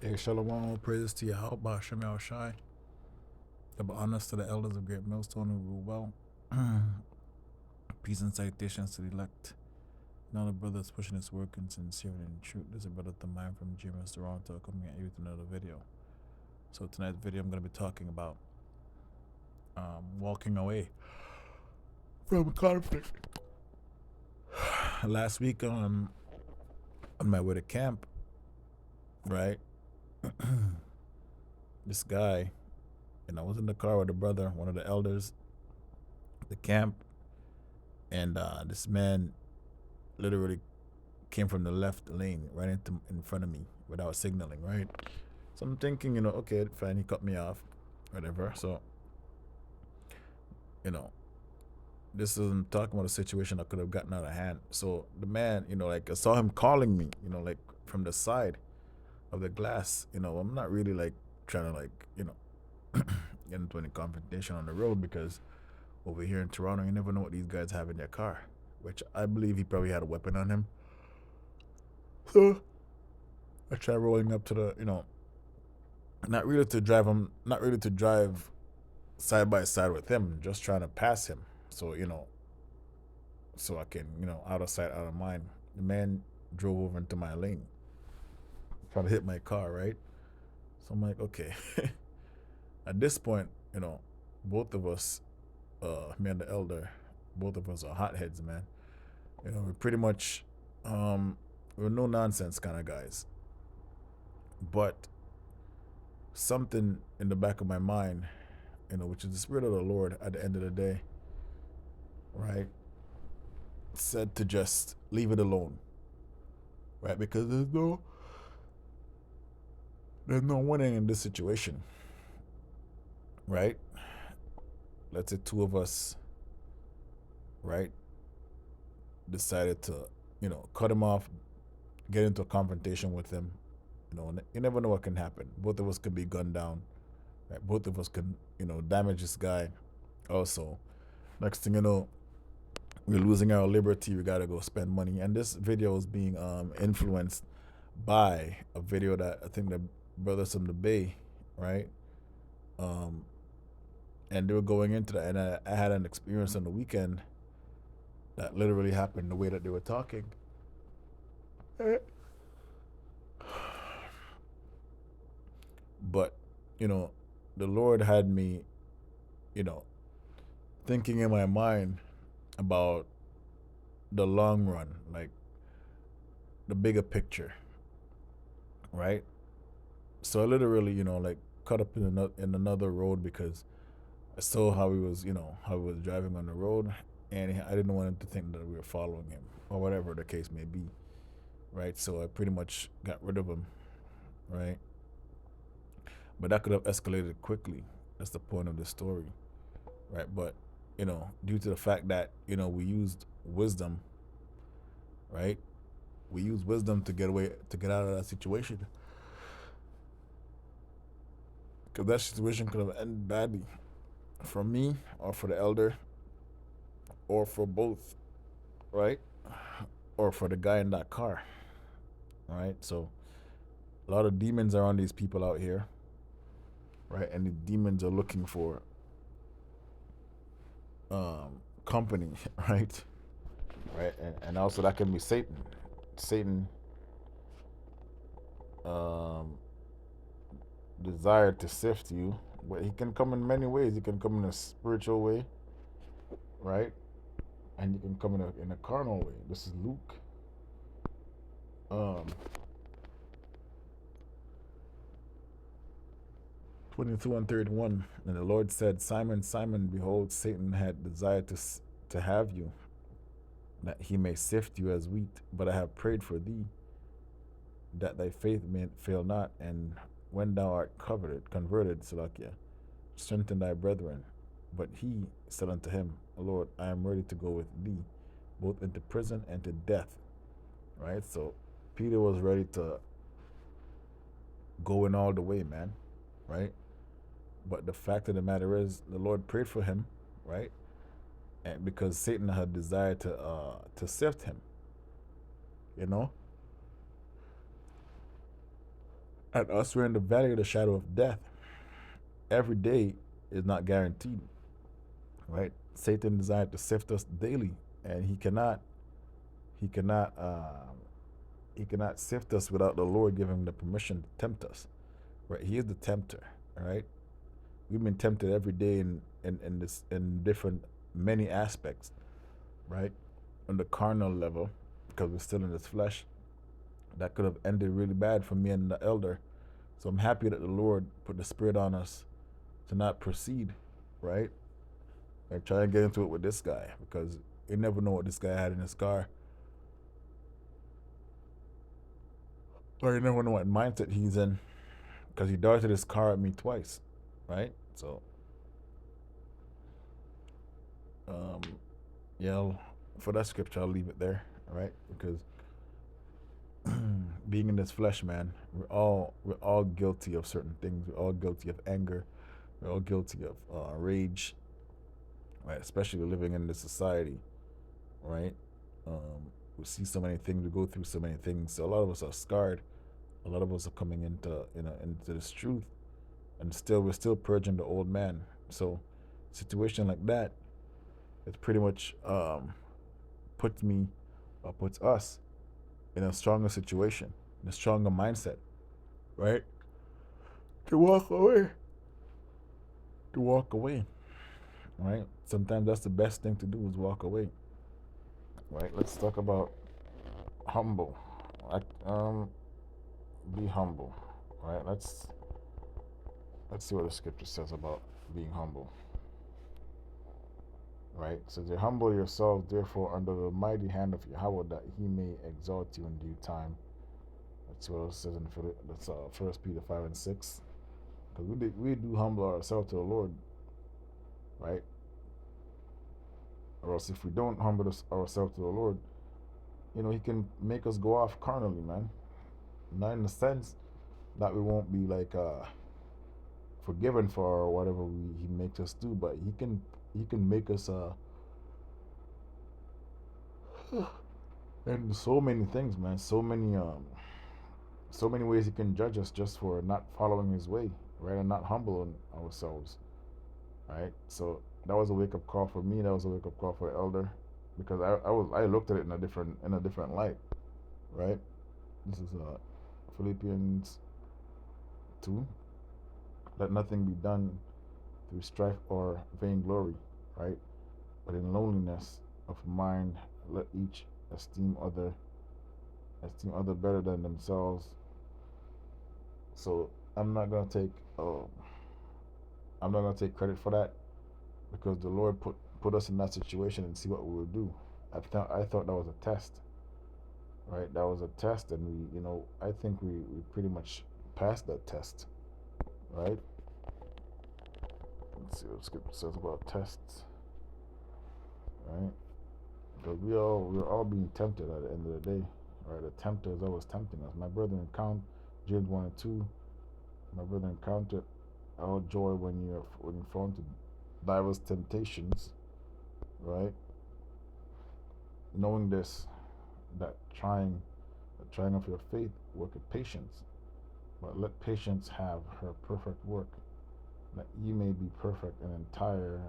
Hey, Shalom, all praises to Yahweh, Bashem Yahushai. Double honors to the elders of Great Millstone who rule well. Peace and salutations to the elect. And all the brothers pushing this work in sincerity and truth. This is a brother Tamai from GMS Toronto coming at you with another video. So tonight's video I'm going to be talking about walking away from conflict. Last week on my way to camp, right? This guy, and I was in the car with a brother, one of the elders, the camp, and this man literally came from the left lane right in front of me without signaling, right? So I'm thinking, okay, fine, he cut me off, whatever. So, this isn't talking about a situation that could have gotten out of hand. So the man, like I saw him calling me, like from the side of the glass. I'm not really like trying to get into any confrontation on the road because over here in Toronto, you never know what these guys have in their car, which I believe he probably had a weapon on him. So I tried rolling up to the, not really to drive side by side with him, just trying to pass him. So, so I can, out of sight, out of mind. The man drove over into my lane, trying to hit my car, right? So I'm like, okay. At this point, both of us, me and the elder, both of us are hotheads, man. We're pretty much, we're no nonsense kind of guys. But something in the back of my mind, which is the spirit of the Lord at the end of the day, right, said to just leave it alone, right? Because there's no winning in this situation, right? Let's say two of us, right, decided to, cut him off, get into a confrontation with him. You never know what can happen. Both of us could be gunned down, right? Both of us could, damage this guy. Also, next thing you know, we're losing our liberty. We gotta go spend money. And this video is being influenced by a video that I think the brothers from the Bay, right? And they were going into that, and I had an experience on the weekend that literally happened the way that they were talking. But, the Lord had me, thinking in my mind about the long run, like the bigger picture, right? So I literally, like cut up in another road because I saw how he was, how he was driving on the road, and I didn't want him to think that we were following him or whatever the case may be, right? So I pretty much got rid of him, right? But that could have escalated quickly. That's the point of the story, right? But due to the fact that we used wisdom, right? We used wisdom to get out of that situation, because that situation could have ended badly for me or for the elder or for both, right? Or for the guy in that car, right? So a lot of demons are on these people out here, right? And the demons are looking for company, right? Right, and also that can be Satan. Satan desire to sift you, but he can come in many ways. He can come in a spiritual way, right? And you can come in a carnal way. This is Luke. 22 and 31. And the Lord said, Simon, Simon, behold, Satan had desired to have you, that he may sift you as wheat. But I have prayed for thee, that thy faith may fail not. And when thou art converted, Salakia, strengthen thy brethren. But he said unto him, Lord, I am ready to go with thee, both into prison and to death. Right? So Peter was ready to go in all the way, man. Right? But the fact of the matter is, the Lord prayed for him, right? And because Satan had desired to sift him, you know. And us, we're in the valley of the shadow of death. Every day is not guaranteed, right? Satan desired to sift us daily, and he cannot, he cannot sift us without the Lord giving him the permission to tempt us, right? He is the tempter, right? We've been tempted every day in this in different many aspects, right? On the carnal level, because we're still in this flesh, that could have ended really bad for me and the elder. So I'm happy that the Lord put the spirit on us to not proceed, right? And try and get into it with this guy because you never know what this guy had in his car, or you never know what mindset he's in because he darted his car at me twice, right? So, um, yeah, for that scripture, I'll leave it there, right? Because being in this flesh, man, we're all guilty of certain things. We're all guilty of anger. We're all guilty of rage, right? Especially living in this society, right? We see so many things. We go through so many things. So a lot of us are scarred. A lot of us are coming into into this truth, and still we're still purging the old man. So, situation like that, it pretty much puts me, or puts us in a stronger situation, in a stronger mindset, right? To walk away, to walk away, right? Sometimes that's the best thing to do is walk away, right? Let's talk about humble. Like, be humble, right? Let's see what the scripture says about being humble, right? So, they humble yourselves, therefore, under the mighty hand of Yahweh, that He may exalt you in due time. That's what it says in that's 1 Peter 5:6. Because we do humble ourselves to the Lord, right? Or else if we don't humble ourselves to the Lord, He can make us go off carnally, man. Not in the sense that we won't be like forgiven for whatever He makes us do, but He can make us and so many things, man. So many ways He can judge us just for not following His way, right, and not humbling ourselves, right? So that was a wake up call for me. That was a wake up call for the elder, because I looked at it in a different light, right? This is Philippians 2. Let nothing be done through strife or vainglory, right? But in lowliness of mind, let each esteem other better than themselves. So I'm not gonna take I'm not gonna take credit for that, because the Lord put us in that situation and see what we would do. I thought that was a test, right? That was a test, and I think we pretty much passed that test, right? Let's see what Scripture says about tests, right? Because we're all being tempted at the end of the day, right? The tempter is always tempting us. My brother encountered James 1:2. My brother encountered our joy when you fall into diverse temptations, right? Knowing this, that trying of your faith worketh patience, but let patience have her perfect work, that ye may be perfect and entire,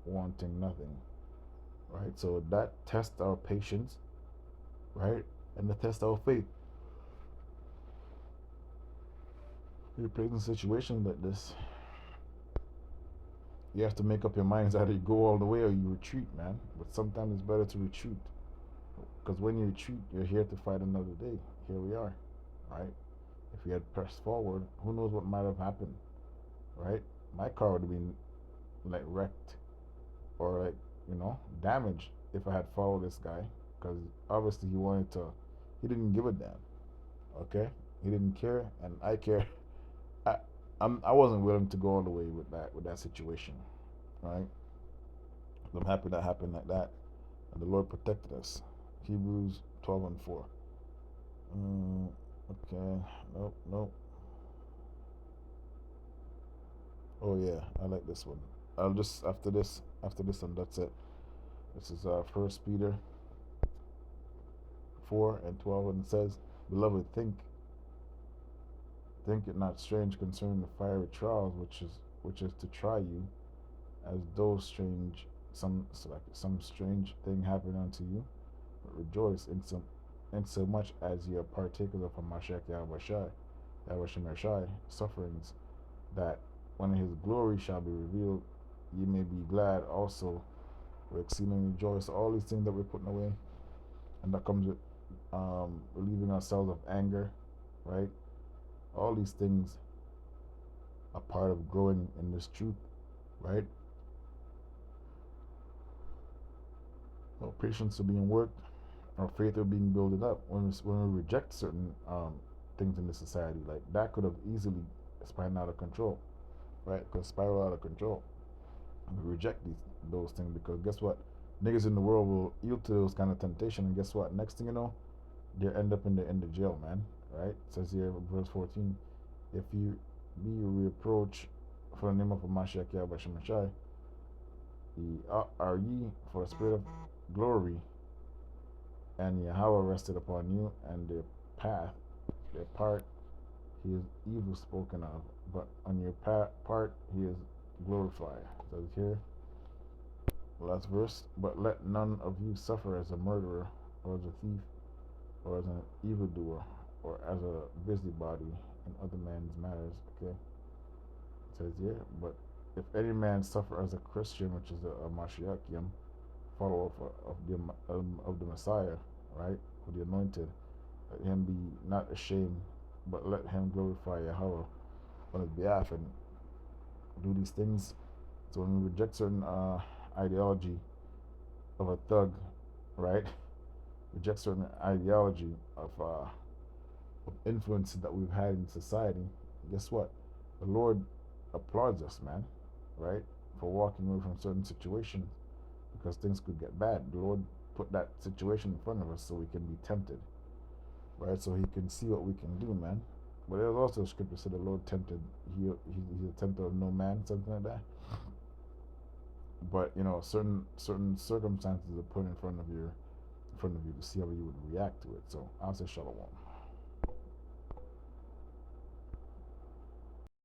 wanting nothing, right? So that tests our patience, right, and the test our faith. You're placed in situations like this, you have to make up your minds either you go all the way or you retreat, man. But sometimes it's better to retreat, because when you retreat, you're here to fight another day. Here we are, right? If we had pressed forward, who knows what might have happened, right? My car would have been like wrecked, or like damaged, if I had followed this guy, because obviously he didn't give a damn. Okay, he didn't care, and I care. I I wasn't willing to go all the way with that situation, right? I'm happy that happened like that, and the Lord protected us. Hebrews 12:4. Okay, nope, nope. Oh yeah, I like this one. I'll just after this and that's it. This is 1 Peter 4:12, and it says, "Beloved, think Think it not strange concerning the fiery trials which is to try you, as though strange some strange thing happened unto you. But rejoice in so much as ye are partakers of Hamashiach Yahweh sufferings, that when his glory shall be revealed, ye may be glad also. We're exceedingly rejoice. All these things that we're putting away, and that comes with relieving ourselves of anger, right? All these things are part of growing in this truth, right? Our patience are being worked, our faith are being built up. When we reject certain things in the society, like that could have easily spiraled out of control, right? Could spiral out of control. We reject those things because guess what? Niggas in the world will yield to those kind of temptation, and guess what? Next thing you know, they end up in the jail, man. Right? It says here, verse 14, if you be reproach for the name of Mashiach Yahweh Shemashai, are ye for the spirit of glory, and Yahweh rested upon you, and their path, their part, he is evil spoken of, but on your part he is glorified. It says here, last verse, but let none of you suffer as a murderer, or as a thief, or as an evildoer, or as a busybody in other men's matters. Okay, it says here, but if any man suffer as a Christian, which is a Mashiachim, follower of the Messiah, right, of the anointed, let him be not ashamed, but let him glorify Yahweh on his behalf and do these things. So when we reject certain ideology of a thug, right, reject certain ideology of influences that we've had in society, guess what? The Lord applauds us, man, right, for walking away from certain situations because things could get bad. The Lord put that situation in front of us so we can be tempted, right? So He can see what we can do, man. But there's also a scripture said the Lord tempted. He's a tempter of no man, something like that. But certain circumstances are put in front of you to see how you would react to it. So I'll say shalom.